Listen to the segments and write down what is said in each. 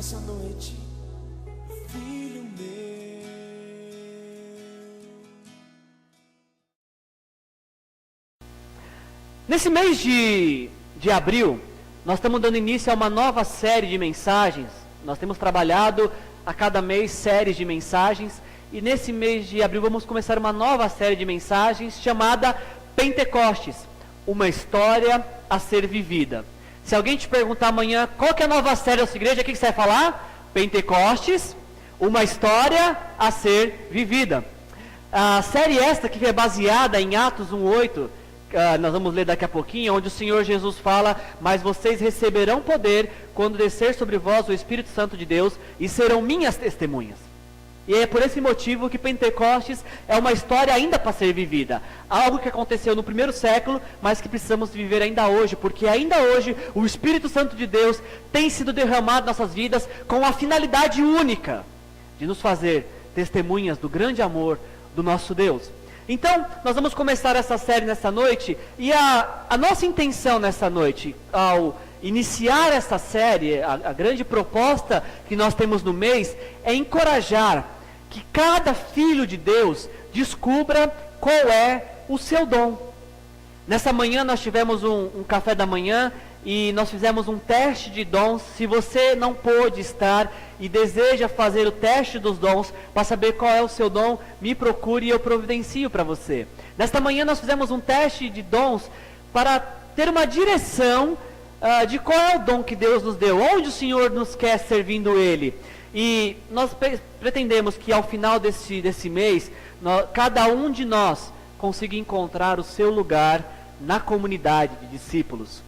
nessa noite, filho meu. Nesse mês de abril, nós estamos dando início a uma nova série de mensagens. Nós temos trabalhado a cada mês séries de mensagens, e nesse mês de abril vamos começar uma nova série de mensagens chamada Pentecostes, uma história a ser vivida. Se alguém te perguntar amanhã qual que é a nova série da sua igreja, o que você vai falar? Pentecostes, uma história a ser vivida. A série esta que é baseada em Atos 1:8, nós vamos ler daqui a pouquinho, onde o Senhor Jesus fala: mas vocês receberão poder quando descer sobre vós o Espírito Santo de Deus, e serão minhas testemunhas. E é por esse motivo que Pentecostes é uma história ainda para ser vivida. Algo que aconteceu no primeiro século, mas que precisamos viver ainda hoje, porque ainda hoje o Espírito Santo de Deus tem sido derramado em nossas vidas com a finalidade única de nos fazer testemunhas do grande amor do nosso Deus. Então, nós vamos começar essa série nessa noite, e a nossa intenção nessa noite, ao iniciar essa série, a grande proposta que nós temos no mês, é encorajar que cada filho de Deus descubra qual é o seu dom. Nessa manhã nós tivemos um café da manhã, e nós fizemos um teste de dons. Se você não pôde estar e deseja fazer o teste dos dons, para saber qual é o seu dom, me procure e eu providencio para você. Nesta manhã nós fizemos um teste de dons para ter uma direção de qual é o dom que Deus nos deu, onde o Senhor nos quer servindo Ele. E nós pretendemos que ao final desse mês, cada um de nós consiga encontrar o seu lugar na comunidade de discípulos.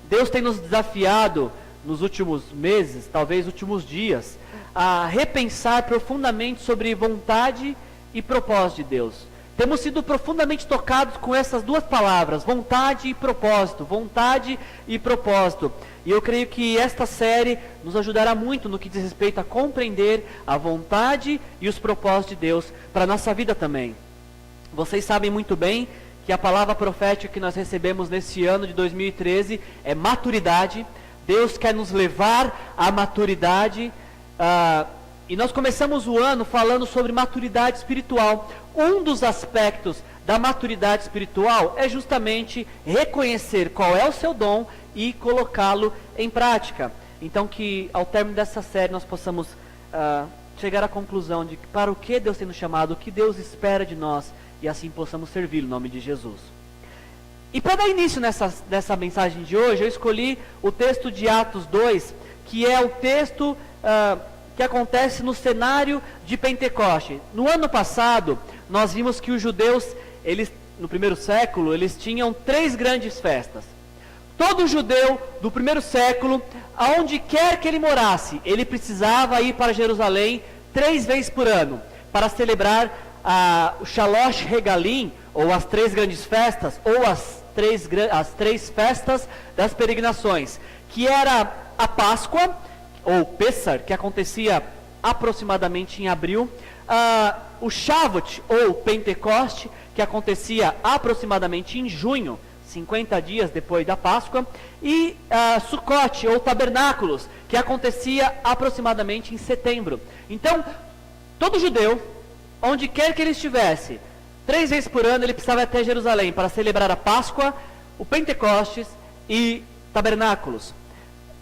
Deus tem nos desafiado nos últimos meses, talvez últimos dias, a repensar profundamente sobre vontade e propósito de Deus. Temos sido profundamente tocados com essas duas palavras, vontade e propósito, vontade e propósito. E eu creio que esta série nos ajudará muito no que diz respeito a compreender a vontade e os propósitos de Deus para a nossa vida também. Vocês sabem muito bem que a palavra profética que nós recebemos nesse ano de 2013 é maturidade. Deus quer nos levar à maturidade, e nós começamos o ano falando sobre maturidade espiritual. Um dos aspectos da maturidade espiritual é justamente reconhecer qual é o seu dom e colocá-lo em prática. Então, que ao término dessa série nós possamos chegar à conclusão de para o que Deus tem nos chamado, o que Deus espera de nós, e assim possamos servir no nome de Jesus. E para dar início nessa mensagem de hoje, eu escolhi o texto de Atos 2, que é o texto que acontece no cenário de Pentecoste. No ano passado, nós vimos que os judeus, no primeiro século, eles tinham 3 grandes festas. Todo judeu do primeiro século, aonde quer que ele morasse, ele precisava ir para Jerusalém 3 vezes por ano, para celebrar o Shalosh Regalim, ou as 3 grandes festas, ou as 3 festas das peregrinações, que era a Páscoa, ou Pessar, que acontecia aproximadamente em abril, o Shavuot, ou Pentecoste, que acontecia aproximadamente em junho, 50 dias depois da Páscoa, e Sukkot, ou Tabernáculos, que acontecia aproximadamente em setembro. Então, todo judeu, onde quer que ele estivesse, 3 vezes por ano ele precisava ir até Jerusalém para celebrar a Páscoa, o Pentecostes e Tabernáculos.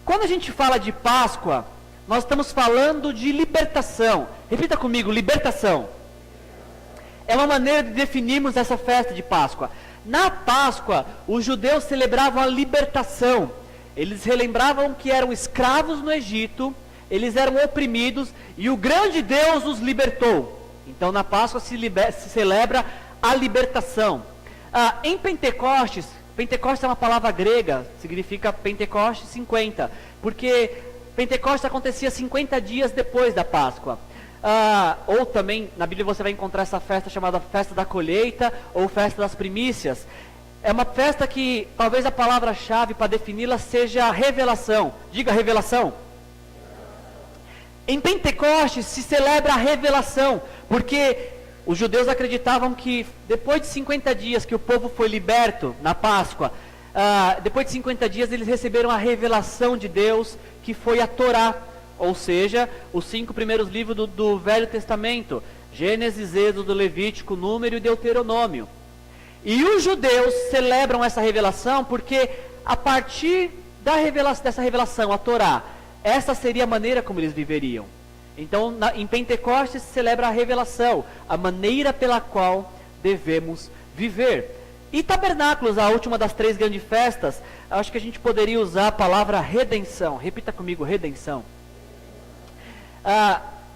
Quando a gente fala de Páscoa, nós estamos falando de libertação. Repita comigo: libertação. É uma maneira de definirmos essa festa de Páscoa. Na Páscoa, os judeus celebravam a libertação. Eles relembravam que eram escravos no Egito, eles eram oprimidos, e o grande Deus os libertou. Então na Páscoa se celebra a libertação. Em Pentecostes, Pentecostes é uma palavra grega, significa Pentecoste 50, porque Pentecostes acontecia 50 dias depois da Páscoa. Ou também, na Bíblia você vai encontrar essa festa chamada Festa da Colheita, ou Festa das Primícias. É uma festa que, talvez a palavra-chave para defini-la seja revelação. Diga revelação. Em Pentecostes se celebra a revelação, porque os judeus acreditavam que depois de 50 dias que o povo foi liberto na Páscoa, depois de 50 dias, eles receberam a revelação de Deus, que foi a Torá, ou seja, os 5 primeiros livros do Velho Testamento: Gênesis, Êxodo, Levítico, Número e Deuteronômio. E os judeus celebram essa revelação porque, a partir dessa revelação, a Torá, essa seria a maneira como eles viveriam. Então, em Pentecostes se celebra a revelação, a maneira pela qual devemos viver. E Tabernáculos, a última das 3 grandes festas, acho que a gente poderia usar a palavra redenção. Repita comigo, redenção.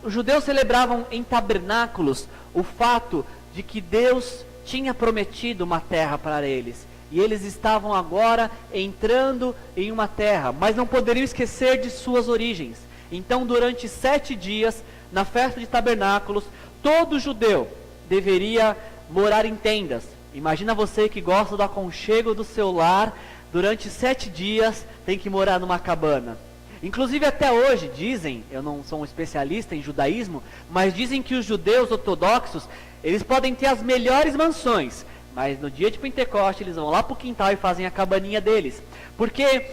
Os judeus celebravam em tabernáculos o fato de que Deus tinha prometido uma terra para eles. E eles estavam agora entrando em uma terra, mas não poderiam esquecer de suas origens. Então, durante 7 dias, na festa de tabernáculos, todo judeu deveria morar em tendas. Imagina você que gosta do aconchego do seu lar, durante 7 dias tem que morar numa cabana. Inclusive até hoje dizem, eu não sou um especialista em judaísmo, mas dizem que os judeus ortodoxos, eles podem ter as melhores mansões, mas no dia de Pentecostes eles vão lá para o quintal e fazem a cabaninha deles. Porque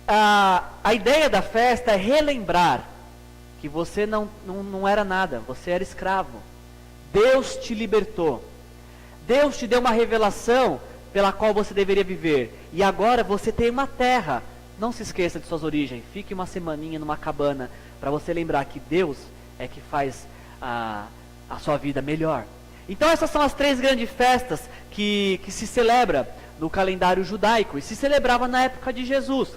a ideia da festa é relembrar que você não era nada, você era escravo. Deus te libertou. Deus te deu uma revelação pela qual você deveria viver. E agora você tem uma terra. Não se esqueça de suas origens. Fique uma semaninha numa cabana para você lembrar que Deus é que faz a sua vida melhor. Então essas são as 3 grandes festas que se celebra no calendário judaico. E se celebrava na época de Jesus.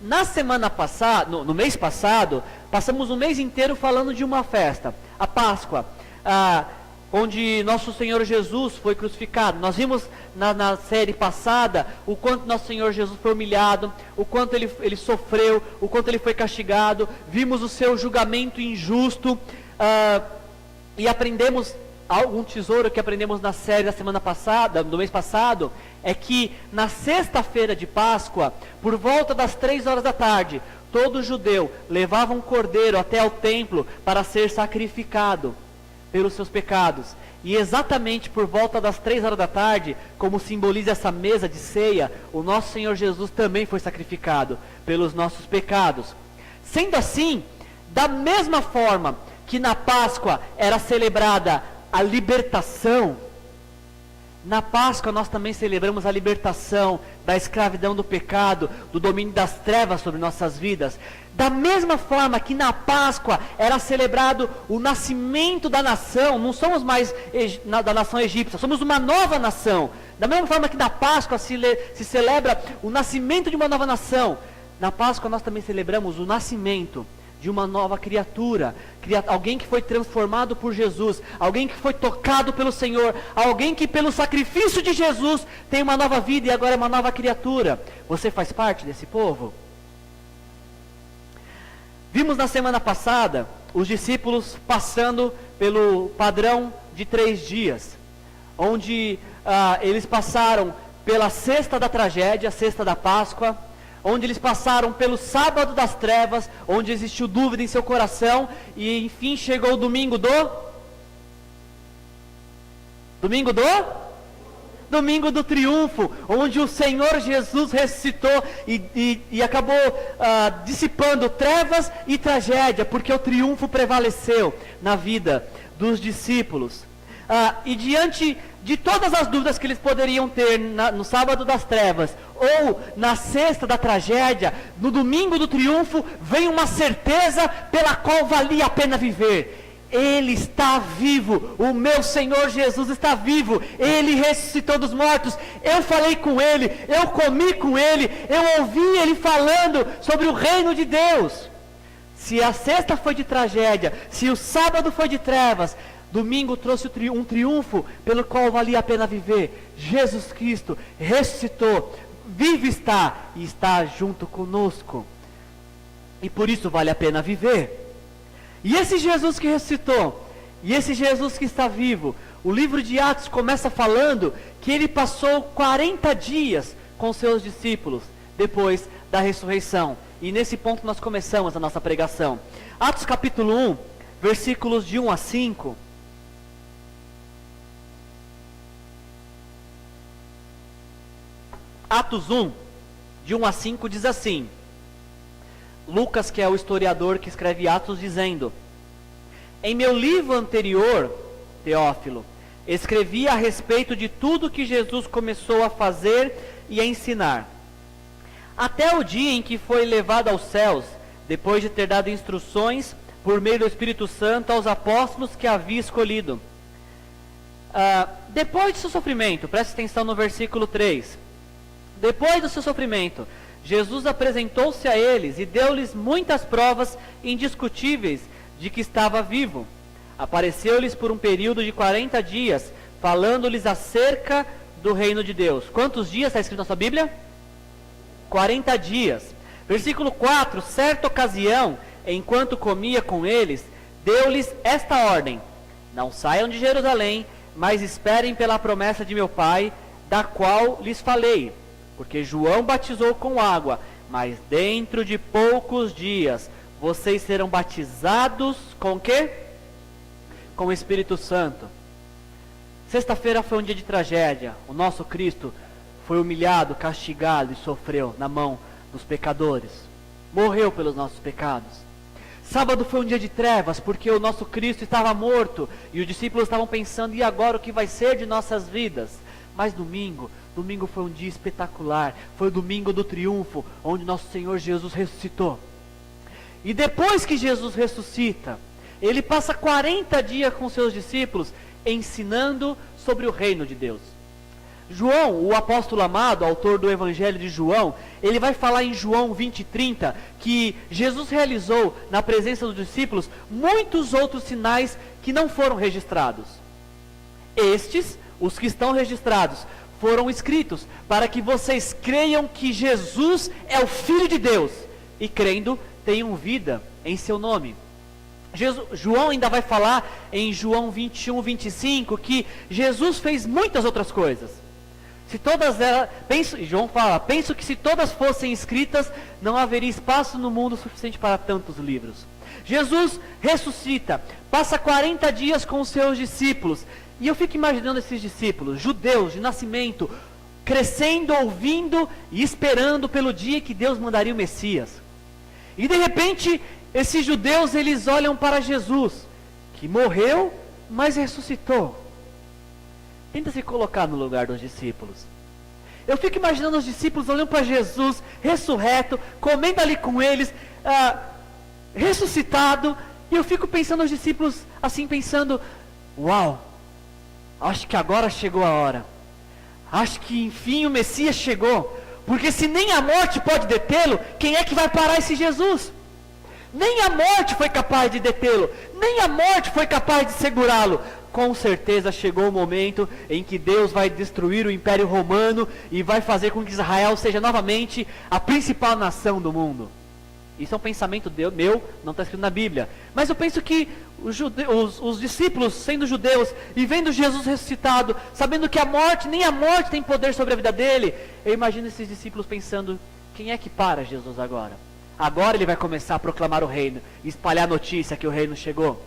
Na semana passada, no mês passado, passamos o mês inteiro falando de uma festa, a Páscoa, onde nosso Senhor Jesus foi crucificado. Nós vimos na série passada o quanto nosso Senhor Jesus foi humilhado, o quanto ele sofreu, o quanto ele foi castigado. Vimos o seu julgamento injusto, e aprendemos algum tesouro que aprendemos na série da semana passada, do mês passado, é que na sexta-feira de Páscoa, por volta das 3 horas da tarde, todo judeu levava um cordeiro até o templo para ser sacrificado pelos seus pecados. E exatamente por volta das 3 horas da tarde, como simboliza essa mesa de ceia, o nosso Senhor Jesus também foi sacrificado pelos nossos pecados. Sendo assim, da mesma forma que na Páscoa era celebrada a libertação, na Páscoa nós também celebramos a libertação da escravidão do pecado, do domínio das trevas sobre nossas vidas. Da mesma forma que na Páscoa era celebrado o nascimento da nação, não somos mais da nação egípcia, somos uma nova nação. Da mesma forma que na Páscoa se celebra o nascimento de uma nova nação, na Páscoa nós também celebramos o nascimento de uma nova criatura, alguém que foi transformado por Jesus, alguém que foi tocado pelo Senhor, alguém que pelo sacrifício de Jesus tem uma nova vida e agora é uma nova criatura. Você faz parte desse povo? Vimos na semana passada os discípulos passando pelo padrão de 3 dias, onde eles passaram pela sexta da tragédia, a sexta da Páscoa, onde eles passaram pelo sábado das trevas, onde existiu dúvida em seu coração, e enfim chegou o domingo do triunfo, onde o Senhor Jesus ressuscitou e acabou dissipando trevas e tragédia, porque o triunfo prevaleceu na vida dos discípulos. E diante de todas as dúvidas que eles poderiam ter no sábado das trevas, ou na sexta da tragédia, no domingo do triunfo, vem uma certeza pela qual valia a pena viver. Ele está vivo, o meu Senhor Jesus está vivo, Ele ressuscitou dos mortos, eu falei com Ele, eu comi com Ele, eu ouvi Ele falando sobre o reino de Deus. Se a sexta foi de tragédia, se o sábado foi de trevas, domingo trouxe um triunfo pelo qual valia a pena viver. Jesus Cristo ressuscitou, vivo está e está junto conosco, e por isso vale a pena viver. E esse Jesus que ressuscitou, e esse Jesus que está vivo, o livro de Atos começa falando que ele passou 40 dias com seus discípulos, depois da ressurreição. E nesse ponto nós começamos a nossa pregação. Atos capítulo 1, versículos de 1 a 5. Atos 1, de 1 a 5, diz assim: Lucas, que é o historiador que escreve Atos, dizendo: em meu livro anterior, Teófilo, escrevi a respeito de tudo que Jesus começou a fazer e a ensinar, até o dia em que foi levado aos céus, depois de ter dado instruções por meio do Espírito Santo aos apóstolos que havia escolhido. Depois de seu sofrimento, preste atenção no versículo 3. Depois do seu sofrimento, Jesus apresentou-se a eles e deu-lhes muitas provas indiscutíveis de que estava vivo. Apareceu-lhes por um período de 40 dias, falando-lhes acerca do reino de Deus. Quantos dias está escrito na sua Bíblia? 40 dias. Versículo 4, certa ocasião, enquanto comia com eles, deu-lhes esta ordem: não saiam de Jerusalém, mas esperem pela promessa de meu Pai, da qual lhes falei. Porque João batizou com água, mas dentro de poucos dias vocês serão batizados com o quê? Com o Espírito Santo. Sexta-feira foi um dia de tragédia. O nosso Cristo foi humilhado, castigado e sofreu na mão dos pecadores. Morreu pelos nossos pecados. Sábado foi um dia de trevas, porque o nosso Cristo estava morto e os discípulos estavam pensando: e agora o que vai ser de nossas vidas? Mas domingo foi um dia espetacular. Foi o domingo do triunfo, onde nosso Senhor Jesus ressuscitou. E depois que Jesus ressuscita, ele passa 40 dias com seus discípulos, ensinando sobre o reino de Deus. João, o apóstolo amado, autor do Evangelho de João, ele vai falar em João 20:30 que Jesus realizou na presença dos discípulos muitos outros sinais que não foram registrados. Estes, os que estão registrados, foram escritos para que vocês creiam que Jesus é o Filho de Deus e, crendo, tenham vida em seu nome. João ainda vai falar em João 21:25 que Jesus fez muitas outras coisas. Se todas elas, João fala: penso que se todas fossem escritas, não haveria espaço no mundo suficiente para tantos livros. Jesus ressuscita, passa 40 dias com os seus discípulos, e eu fico imaginando esses discípulos, judeus de nascimento, crescendo, ouvindo e esperando pelo dia que Deus mandaria o Messias. E de repente, esses judeus, eles olham para Jesus, que morreu, mas ressuscitou. Tenta se colocar no lugar dos discípulos. Eu fico imaginando os discípulos olhando para Jesus, ressurreto, comendo ali com eles, ressuscitado, e eu fico pensando os discípulos assim, pensando: uau, acho que agora chegou a hora. Acho que enfim o Messias chegou. Porque se nem a morte pode detê-lo, quem é que vai parar esse Jesus? Nem a morte foi capaz de detê-lo, nem a morte foi capaz de segurá-lo. Com certeza chegou o momento em que Deus vai destruir o Império Romano e vai fazer com que Israel seja novamente a principal nação do mundo. Isso é um pensamento meu, não está escrito na Bíblia. Mas eu penso que os discípulos, sendo judeus e vendo Jesus ressuscitado, sabendo que nem a morte tem poder sobre a vida dele, eu imagino esses discípulos pensando: quem é que para Jesus agora? Agora ele vai começar a proclamar o reino, espalhar a notícia que o reino chegou.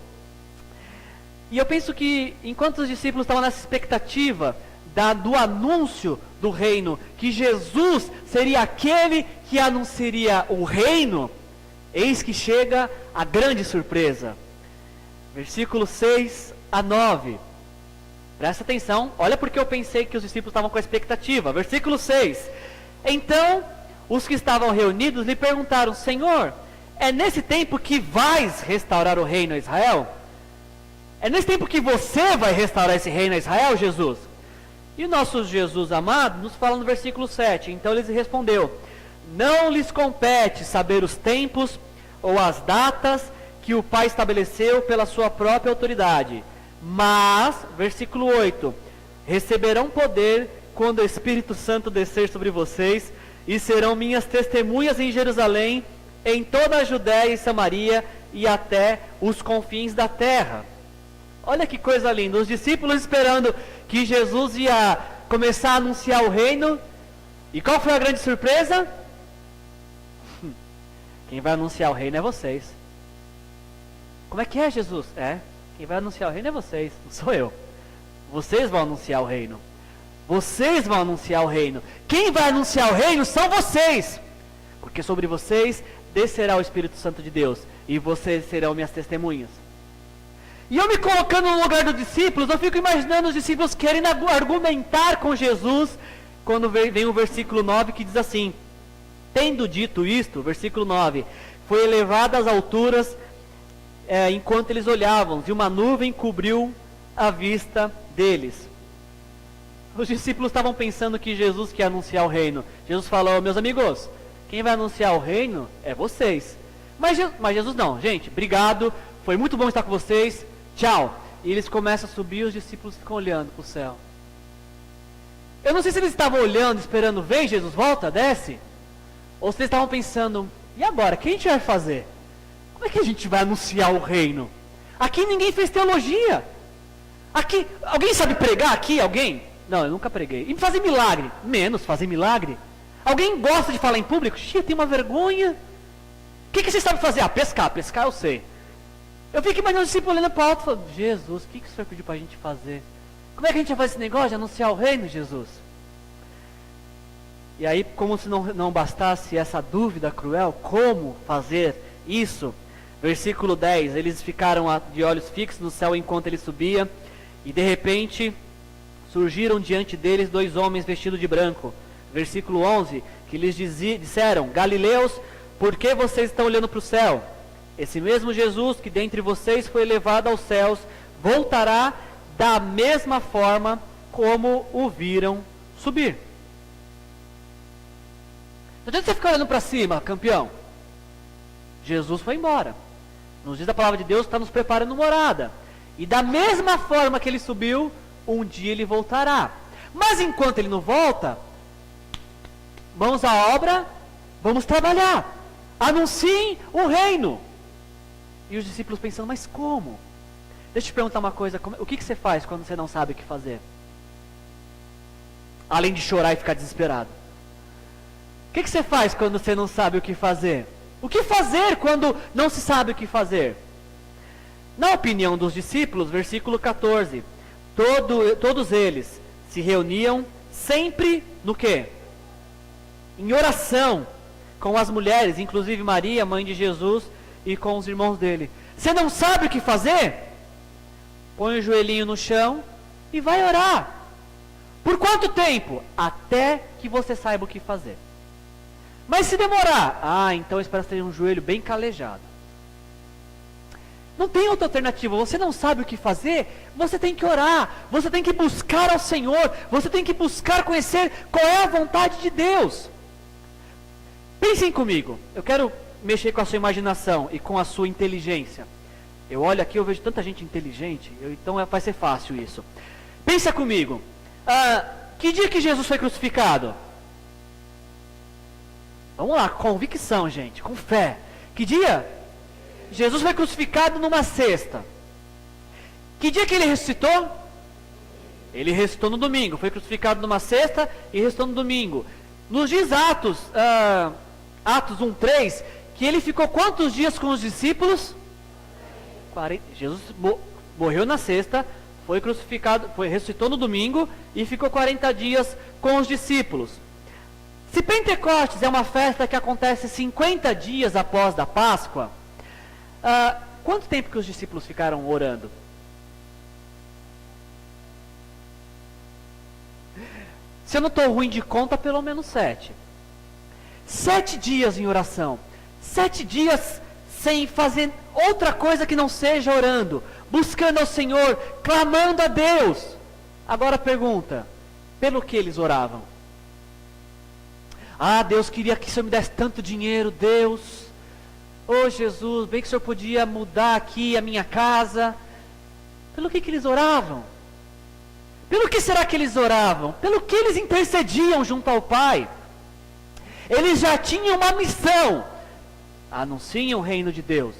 E eu penso que enquanto os discípulos estavam nessa expectativa do anúncio do reino, que Jesus seria aquele que anunciaria o reino, eis que chega a grande surpresa. Versículo 6 a 9. Presta atenção, olha porque eu pensei que os discípulos estavam com a expectativa. Versículo 6. Então, os que estavam reunidos lhe perguntaram: Senhor, é nesse tempo que vais restaurar o reino a Israel? É nesse tempo que você vai restaurar esse reino a Israel, Jesus? E o nosso Jesus amado nos fala no versículo 7. Então ele respondeu: não lhes compete saber os tempos ou as datas que o Pai estabeleceu pela sua própria autoridade. Mas, versículo 8, receberão poder quando o Espírito Santo descer sobre vocês, e serão minhas testemunhas em Jerusalém, em toda a Judéia e Samaria, e até os confins da terra. Olha que coisa linda, os discípulos esperando que Jesus ia começar a anunciar o reino. E qual foi a grande surpresa? Quem vai anunciar o reino é vocês. Como é que é, Jesus? Quem vai anunciar o reino é vocês, não sou eu. Vocês vão anunciar o reino. Vocês vão anunciar o reino. Quem vai anunciar o reino são vocês. Porque sobre vocês descerá o Espírito Santo de Deus. E vocês serão minhas testemunhas. E eu me colocando no lugar dos discípulos, eu fico imaginando os discípulos querendo argumentar com Jesus. Quando vem o versículo 9 que diz assim: tendo dito isto, versículo 9, foi elevado às alturas enquanto eles olhavam, e uma nuvem cobriu a vista deles. Os discípulos estavam pensando que Jesus quer anunciar o reino. Jesus falou: meus amigos, quem vai anunciar o reino é vocês. Mas Jesus não, gente, obrigado, foi muito bom estar com vocês, tchau. E eles começam a subir, os discípulos ficam olhando para o céu. Eu não sei se eles estavam olhando, esperando, vem Jesus, volta, desce. Ou se eles estavam pensando, e agora, o que a gente vai fazer? Como é que a gente vai anunciar o reino? Aqui ninguém fez teologia. Aqui, alguém sabe pregar aqui? Alguém? Não, eu nunca preguei. E fazer milagre? Menos fazer milagre. Alguém gosta de falar em público? Xia, tem uma vergonha. O que você sabe fazer? Ah, pescar eu sei. Eu fico imaginando o discípulo olhando para o alto e falando: Jesus, o que o Senhor pediu para a gente fazer? Como é que a gente vai fazer esse negócio de anunciar o reino, Jesus? E aí, como se não bastasse essa dúvida cruel, como fazer isso? Versículo 10, eles ficaram de olhos fixos no céu enquanto ele subia, e de repente surgiram diante deles 2 homens vestidos de branco. Versículo 11, que lhes disseram: Galileus, por que vocês estão olhando para o céu? Esse mesmo Jesus que dentre vocês foi elevado aos céus, voltará da mesma forma como o viram subir. Não adianta você ficar olhando para cima, campeão. Jesus foi embora. Nos diz a palavra de Deus, está nos preparando morada. E da mesma forma que ele subiu, um dia ele voltará. Mas enquanto ele não volta, mãos à obra, vamos trabalhar. Anunciem o reino. E os discípulos pensando, mas como? Deixa eu te perguntar uma coisa, o que você faz quando você não sabe o que fazer? Além de chorar e ficar desesperado. O que você faz quando você não sabe o que fazer? O que fazer quando não se sabe o que fazer? Na opinião dos discípulos, versículo 14, todos eles se reuniam sempre no quê? Em oração, com as mulheres, inclusive Maria, mãe de Jesus, e com os irmãos dele. Você não sabe o que fazer? Põe o joelhinho no chão e vai orar. Por quanto tempo? Até que você saiba o que fazer. Mas se demorar, então espera ter um joelho bem calejado. Não tem outra alternativa. Você não sabe o que fazer, você tem que orar, você tem que buscar ao Senhor, você tem que buscar conhecer qual é a vontade de Deus. Pensem comigo, eu quero mexer com a sua imaginação e com a sua inteligência. Eu olho aqui, eu vejo tanta gente inteligente, então vai ser fácil isso. Pensa comigo, que dia que Jesus foi crucificado? Vamos lá, convicção, gente, com fé. Que dia? Jesus foi crucificado numa sexta. Que dia que ele ressuscitou? Ele ressuscitou no domingo. Foi crucificado numa sexta e ressuscitou no domingo. Nos diz Atos 1:3, que ele ficou quantos dias com os discípulos? 40. Jesus morreu na sexta, foi crucificado, ressuscitou no domingo e ficou 40 dias com os discípulos. Se Pentecostes é uma festa que acontece 50 dias após da Páscoa, quanto tempo que os discípulos ficaram orando? Se eu não estou ruim de conta, pelo menos 7. 7 dias em oração. 7 dias sem fazer outra coisa que não seja orando, buscando ao Senhor, clamando a Deus. Agora pergunta, pelo que eles oravam? Deus, queria que o Senhor me desse tanto dinheiro, Deus. Jesus, bem que o Senhor podia mudar aqui a minha casa. Pelo que eles oravam? Pelo que será que eles oravam? Pelo que eles intercediam junto ao Pai? Eles já tinham uma missão. Anunciem o reino de Deus.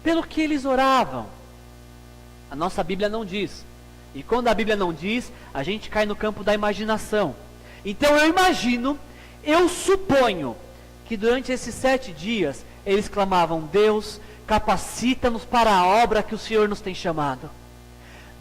Pelo que eles oravam? A nossa Bíblia não diz. E quando a Bíblia não diz, a gente cai no campo da imaginação. Então eu suponho que durante esses 7 dias, eles clamavam: Deus, capacita-nos para a obra que o Senhor nos tem chamado.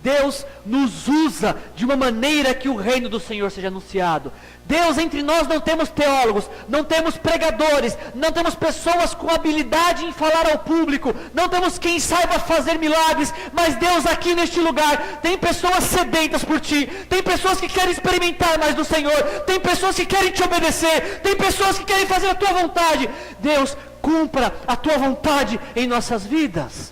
Deus nos usa de uma maneira que o reino do Senhor seja anunciado. Deus, entre nós não temos teólogos, não temos pregadores, não temos pessoas com habilidade em falar ao público, não temos quem saiba fazer milagres, mas Deus aqui neste lugar tem pessoas sedentas por Ti, tem pessoas que querem experimentar mais do Senhor, tem pessoas que querem Te obedecer, tem pessoas que querem fazer a Tua vontade. Deus, cumpra a Tua vontade em nossas vidas.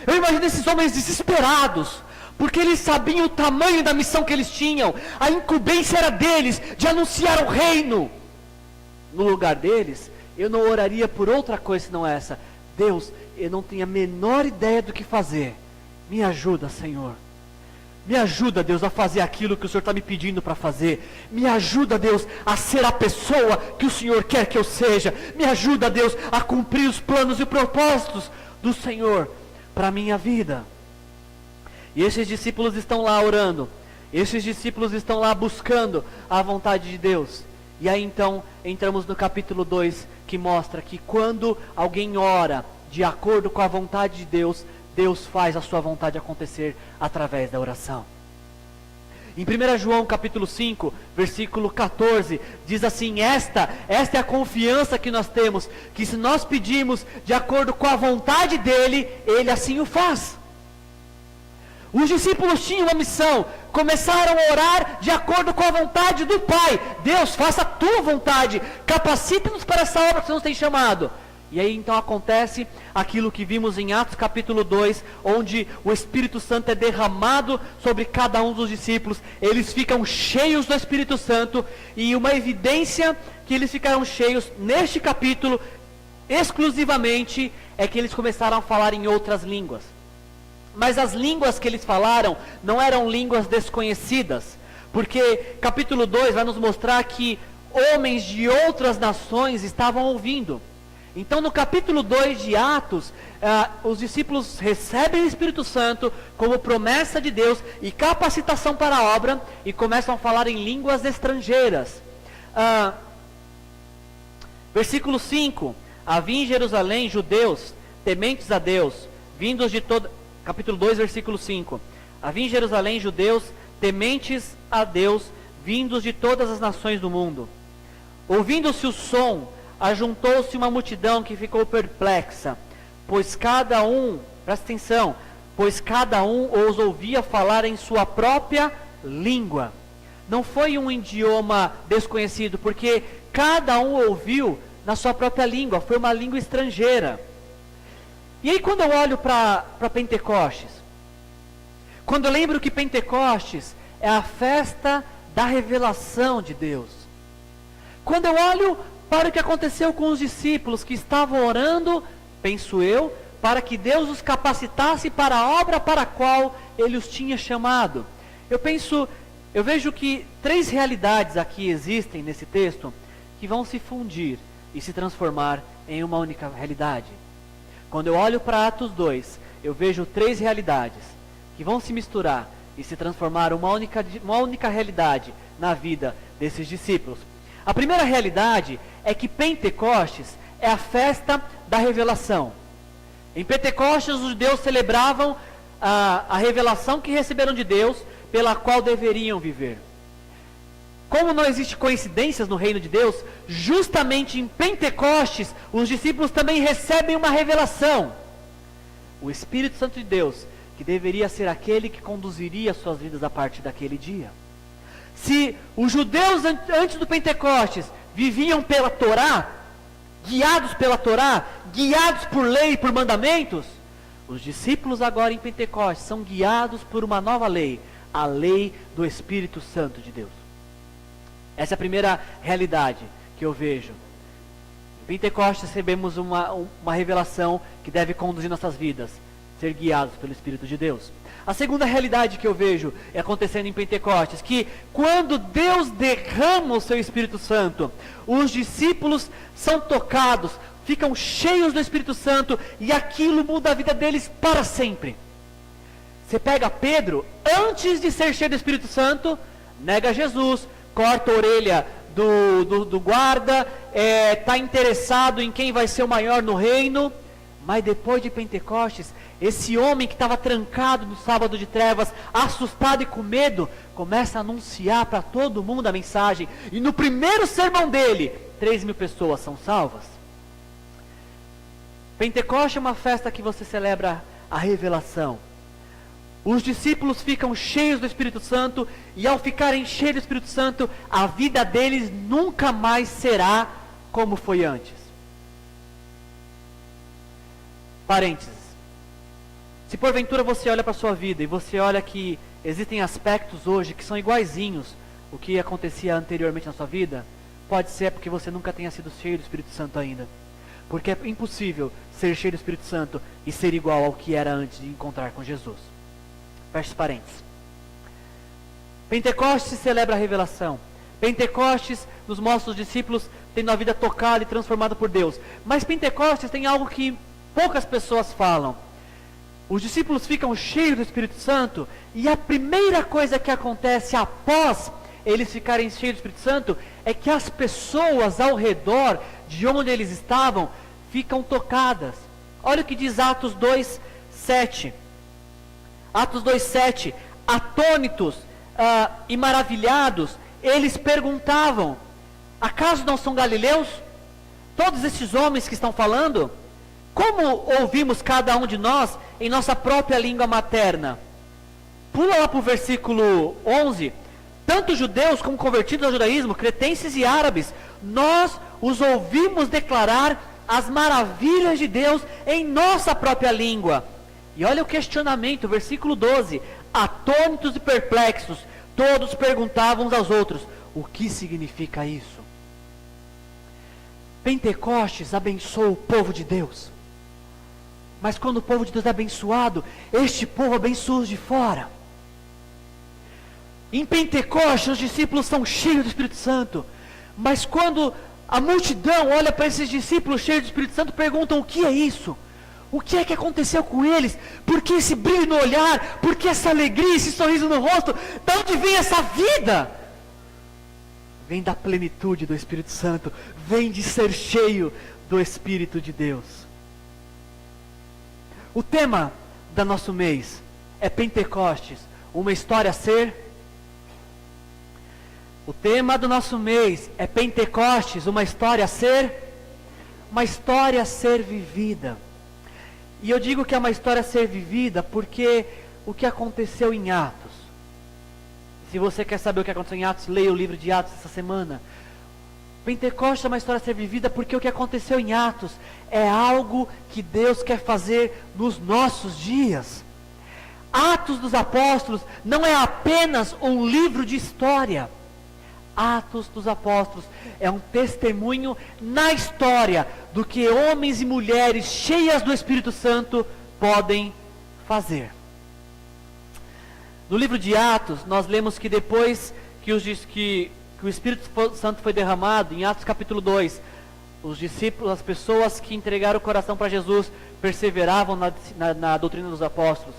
Eu imagino esses homens desesperados, porque eles sabiam o tamanho da missão que eles tinham, a incumbência era deles, de anunciar o reino. No lugar deles, eu não oraria por outra coisa senão essa: Deus, eu não tenho a menor ideia do que fazer, me ajuda, Senhor. Me ajuda, Deus, a fazer aquilo que o Senhor está me pedindo para fazer. Me ajuda, Deus, a ser a pessoa que o Senhor quer que eu seja. Me ajuda, Deus, a cumprir os planos e propósitos do Senhor para a minha vida. E esses discípulos estão lá orando, esses discípulos estão lá buscando a vontade de Deus. E aí então entramos no capítulo 2, que mostra que quando alguém ora de acordo com a vontade de Deus, Deus faz a sua vontade acontecer através da oração. Em 1 João capítulo 5, versículo 14, diz assim: esta é a confiança que nós temos, que se nós pedimos de acordo com a vontade dEle, Ele assim o faz. Os discípulos tinham uma missão, começaram a orar de acordo com a vontade do Pai. Deus, faça a Tua vontade, capacite-nos para essa obra que Você nos tem chamado. E aí então acontece aquilo que vimos em Atos capítulo 2, onde o Espírito Santo é derramado sobre cada um dos discípulos. Eles ficam cheios do Espírito Santo, e uma evidência que eles ficaram cheios neste capítulo exclusivamente é que eles começaram a falar em outras línguas. Mas as línguas que eles falaram não eram línguas desconhecidas, porque capítulo 2 vai nos mostrar que homens de outras nações estavam ouvindo. Então no capítulo 2 de Atos, os discípulos recebem o Espírito Santo como promessa de Deus e capacitação para a obra, e começam a falar em línguas estrangeiras. Versículo 5: havia em Jerusalém judeus tementes a Deus, vindos de toda... Capítulo 2, versículo 5: havia em Jerusalém judeus tementes a Deus, vindos de todas as nações do mundo. Ouvindo-se o som, ajuntou-se uma multidão que ficou perplexa, pois cada um, presta atenção, pois cada um os ouvia falar em sua própria língua. Não foi um idioma desconhecido, porque cada um ouviu na sua própria língua, foi uma língua estrangeira. E aí quando eu olho para Pentecostes, quando eu lembro que Pentecostes é a festa da revelação de Deus, quando eu olho para o que aconteceu com os discípulos que estavam orando, penso eu, para que Deus os capacitasse para a obra para a qual Ele os tinha chamado. Eu vejo que 3 realidades aqui existem nesse texto, que vão se fundir e se transformar em uma única realidade. Quando eu olho para Atos 2, eu vejo 3 realidades, que vão se misturar e se transformar uma única realidade na vida desses discípulos. A primeira realidade é que Pentecostes é a festa da revelação. Em Pentecostes os judeus celebravam a revelação que receberam de Deus, pela qual deveriam viver. Como não existe coincidências no reino de Deus, justamente em Pentecostes os discípulos também recebem uma revelação. O Espírito Santo de Deus, que deveria ser aquele que conduziria suas vidas a partir daquele dia. Se os judeus antes do Pentecostes viviam pela Torá, guiados pela Torá, guiados por lei e por mandamentos, os discípulos agora em Pentecostes são guiados por uma nova lei, a lei do Espírito Santo de Deus. Essa é a primeira realidade que eu vejo. Em Pentecostes recebemos uma revelação que deve conduzir nossas vidas, ser guiados pelo Espírito de Deus. A segunda realidade que eu vejo acontecendo em Pentecostes, que quando Deus derrama o seu Espírito Santo, os discípulos são tocados, ficam cheios do Espírito Santo, e aquilo muda a vida deles para sempre. Você pega Pedro, antes de ser cheio do Espírito Santo, nega Jesus, corta a orelha do guarda, está interessado em quem vai ser o maior no reino, Mas depois de Pentecostes, esse homem que estava trancado no sábado de trevas, assustado e com medo, começa a anunciar para todo mundo a mensagem. E no primeiro sermão dele, 3.000 pessoas são salvas. Pentecostes é uma festa que você celebra a revelação. Os discípulos ficam cheios do Espírito Santo, e ao ficarem cheios do Espírito Santo, a vida deles nunca mais será como foi antes. Parênteses. Se porventura você olha para a sua vida e você olha que existem aspectos hoje que são iguaizinhos o que acontecia anteriormente na sua vida, pode ser porque você nunca tenha sido cheio do Espírito Santo ainda. Porque é impossível ser cheio do Espírito Santo e ser igual ao que era antes de encontrar com Jesus. Fecha parênteses. Pentecostes celebra a revelação. Pentecostes nos mostra os discípulos tendo a vida tocada e transformada por Deus. Mas Pentecostes tem algo que poucas pessoas falam. Os discípulos ficam cheios do Espírito Santo, e a primeira coisa que acontece após eles ficarem cheios do Espírito Santo é que as pessoas ao redor de onde eles estavam ficam tocadas. Olha o que diz Atos 2:7. Atos 2:7. Atônitos e maravilhados, eles perguntavam: acaso não são galileus? Todos esses homens que estão falando? Como ouvimos cada um de nós em nossa própria língua materna? Pula lá para o versículo 11. Tanto judeus como convertidos ao judaísmo, cretenses e árabes, nós os ouvimos declarar as maravilhas de Deus em nossa própria língua. E olha o questionamento, versículo 12. Atônitos e perplexos, todos perguntavam uns aos outros: o que significa isso? Pentecostes abençoou o povo de Deus. Mas quando o povo de Deus é abençoado, este povo abençoa os de fora. Em Pentecostes, os discípulos são cheios do Espírito Santo. Mas quando a multidão olha para esses discípulos cheios do Espírito Santo, perguntam: o que é isso? O que é que aconteceu com eles? Por que esse brilho no olhar? Por que essa alegria, esse sorriso no rosto? De onde vem essa vida? Vem da plenitude do Espírito Santo. Vem de ser cheio do Espírito de Deus. O tema do nosso mês é Pentecostes, uma história a ser. O tema do nosso mês é Pentecostes, uma história a ser. Uma história a ser vivida. E eu digo que é uma história a ser vivida porque o que aconteceu em Atos. Se você quer saber o que aconteceu em Atos, leia o livro de Atos essa semana. Pentecostes é uma história a ser vivida porque o que aconteceu em Atos é algo que Deus quer fazer nos nossos dias. Atos dos Apóstolos não é apenas um livro de história. Atos dos Apóstolos é um testemunho na história do que homens e mulheres cheias do Espírito Santo podem fazer. No livro de Atos, nós lemos que depois que o Espírito Santo foi derramado, em Atos capítulo 2, os discípulos, as pessoas que entregaram o coração para Jesus, perseveravam na doutrina dos apóstolos.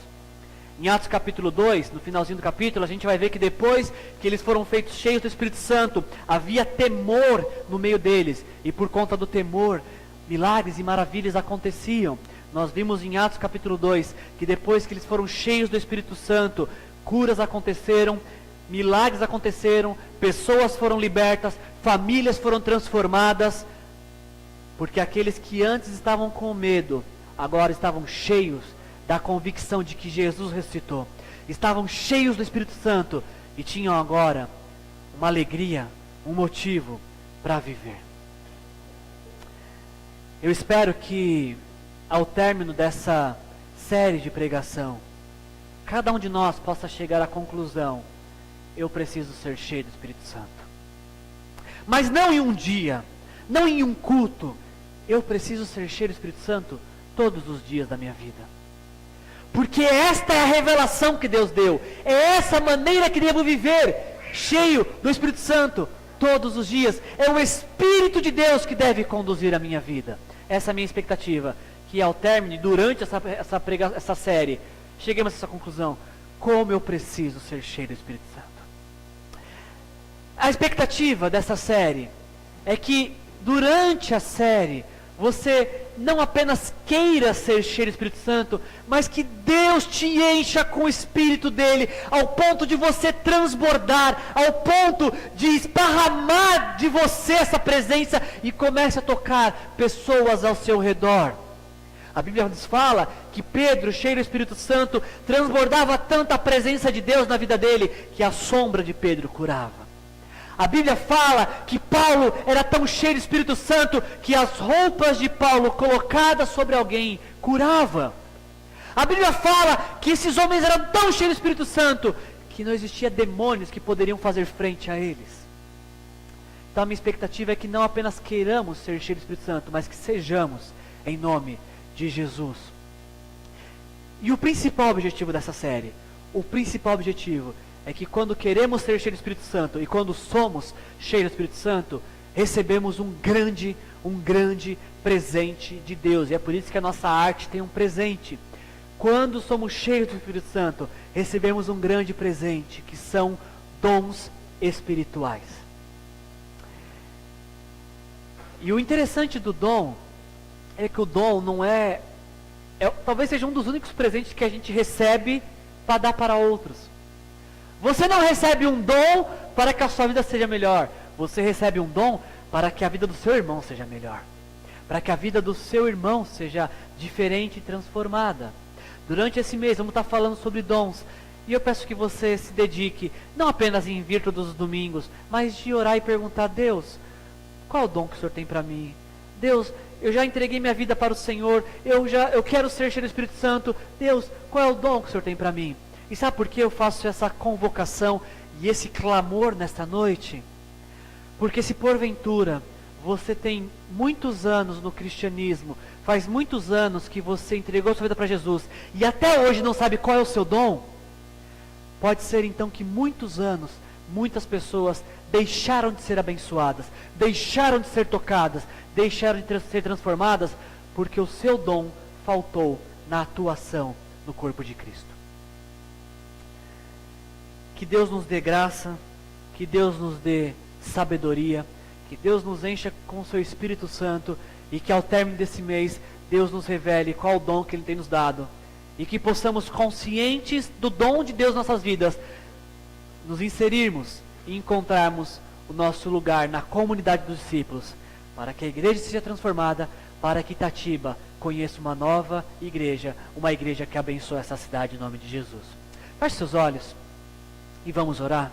Em Atos capítulo 2, no finalzinho do capítulo, a gente vai ver que depois que eles foram feitos cheios do Espírito Santo, havia temor no meio deles, e por conta do temor, milagres e maravilhas aconteciam. Nós vimos em Atos capítulo 2, que depois que eles foram cheios do Espírito Santo, curas aconteceram, milagres aconteceram, pessoas foram libertas, famílias foram transformadas, porque aqueles que antes estavam com medo, agora estavam cheios da convicção de que Jesus ressuscitou, estavam cheios do Espírito Santo e tinham agora uma alegria, um motivo para viver. Eu espero que ao término dessa série de pregação, cada um de nós possa chegar à conclusão: eu preciso ser cheio do Espírito Santo. Mas não em um dia, não em um culto. Eu preciso ser cheio do Espírito Santo todos os dias da minha vida. Porque esta é a revelação que Deus deu. É essa maneira que devo viver, cheio do Espírito Santo todos os dias. É o Espírito de Deus que deve conduzir a minha vida. Essa é a minha expectativa, que ao término, durante essa série, cheguemos a essa conclusão: como eu preciso ser cheio do Espírito Santo. A expectativa dessa série é que durante a série você não apenas queira ser cheio do Espírito Santo, mas que Deus te encha com o Espírito dele, ao ponto de você transbordar, ao ponto de esparramar de você essa presença e comece a tocar pessoas ao seu redor. A Bíblia nos fala que Pedro, cheio do Espírito Santo, transbordava tanto a presença de Deus na vida dele, que a sombra de Pedro curava. A Bíblia fala que Paulo era tão cheio do Espírito Santo que as roupas de Paulo colocadas sobre alguém curava. A Bíblia fala que esses homens eram tão cheios do Espírito Santo que não existia demônios que poderiam fazer frente a eles. Então a minha expectativa é que não apenas queiramos ser cheios do Espírito Santo, mas que sejamos em nome de Jesus. E o principal objetivo dessa série, é que quando queremos ser cheios do Espírito Santo e quando somos cheios do Espírito Santo, recebemos um grande presente de Deus. E é por isso que a nossa arte tem um presente. Quando somos cheios do Espírito Santo, recebemos um grande presente, que são dons espirituais. E o interessante do dom é que o dom não talvez seja um dos únicos presentes que a gente recebe para dar para outros. Você não recebe um dom para que a sua vida seja melhor. Você recebe um dom para que a vida do seu irmão seja melhor. Para que a vida do seu irmão seja diferente e transformada. Durante esse mês vamos estar falando sobre dons. E eu peço que você se dedique, não apenas em vir todos os domingos, mas de orar e perguntar a Deus, qual é o dom que o Senhor tem para mim? Deus, eu já entreguei minha vida para o Senhor, eu quero ser cheio do Espírito Santo. Deus, qual é o dom que o Senhor tem para mim? E sabe por que eu faço essa convocação e esse clamor nesta noite? Porque se porventura você tem muitos anos no cristianismo, faz muitos anos que você entregou sua vida para Jesus e até hoje não sabe qual é o seu dom, pode ser então que muitos anos, muitas pessoas deixaram de ser abençoadas, deixaram de ser tocadas, deixaram de ser transformadas, porque o seu dom faltou na atuação no corpo de Cristo. Que Deus nos dê graça, que Deus nos dê sabedoria, que Deus nos encha com o seu Espírito Santo e que ao término desse mês Deus nos revele qual o dom que Ele tem nos dado e que possamos, conscientes do dom de Deus em nossas vidas, nos inserirmos e encontrarmos o nosso lugar na comunidade dos discípulos, para que a igreja seja transformada, para que Itatiba conheça uma nova igreja, uma igreja que abençoe essa cidade em nome de Jesus. Feche seus olhos e vamos orar.